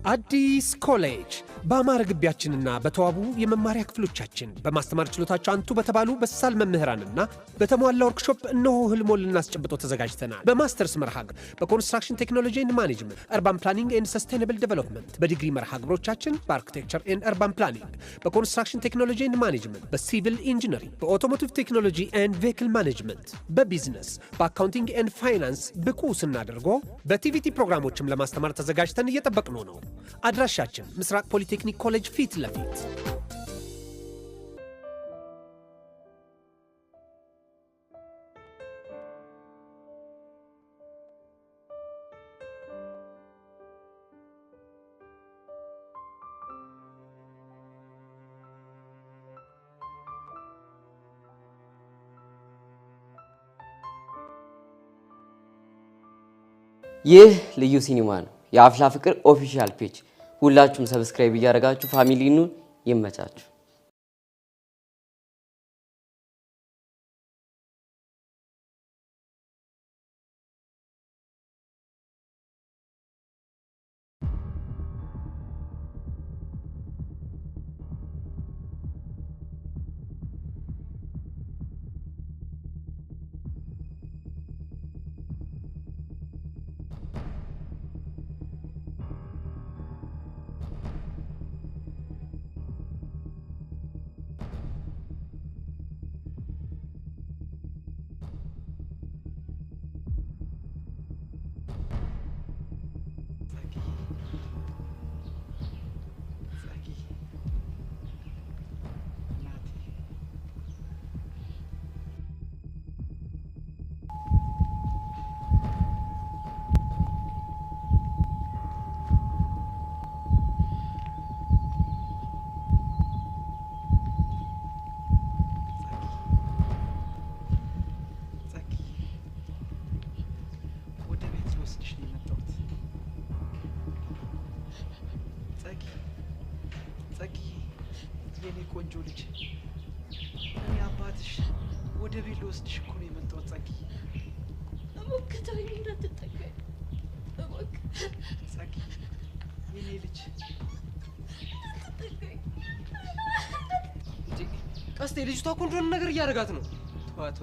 አዲስ ኮሌጅ በአማረ ግቢያችንና በተዋቡ የመማሪያ ክፍሎቻችን በማስተማር ችሎታቸው አንቱ በተባሉ በሳል መምህራንና በተሟላ ወርክሾፕ እነሆ ህልሞን ልናስጨብጦ ተዘጋጅተናል። በማስተርስ መርሃ ግብር በኮንስትራክሽን ቴክኖሎጂ ኤንድ ማኔጅመንት፣ አርባን ፕላኒንግ ኤንድ ሰስቴናብል ዴቨሎፕመንት፣ በዲግሪ መርሃ ግብሮቻችን በአርኪቴክቸር ኤንድ አርባን ፕላኒንግ፣ በኮንስትራክሽን ቴክኖሎጂ ኤንድ ማኔጅመንት፣ በሲቪል ኢንጂነሪንግ፣ በኦቶሞቲቭ ቴክኖሎጂ ኤንድ ቬሂክል ማኔጅመንት፣ በቢዝነስ፣ በአካውንቲንግ ኤንድ ፋይናንስ ብቁ ስናደርጎ በቲቪቲ ፕሮግራሞችም ለማስተማር ተዘጋጅተን እየጠበቅነው ነው። አድራሻችን ምስራቅ ፖሊቴክኒክ ኮሌጅ ፊት ለፊት። ይህ ልዩ ሲኒማ ነው። የአፍላ ፍቅር ኦፊሻል ፔጅ ሁላችሁም ሰብስክራይብ እያደረጋችሁ ፋሚሊኑ ይመቻችሁ። የኔ ቆንጆ ልጅ እኔ አባትሽ ወደ ቤት ልወስድሽ እኮ ነው የመጣሁት። ጸጊ እባክህ ተወኝ፣ እንዳትጠጋኝ እባክህ። ጸጊ የኔ ልጅ እንዳትጠጋኝ። ቀስቴ ልጅቷ እኮ እንደሆነ ነገር እያደረጋት ነው።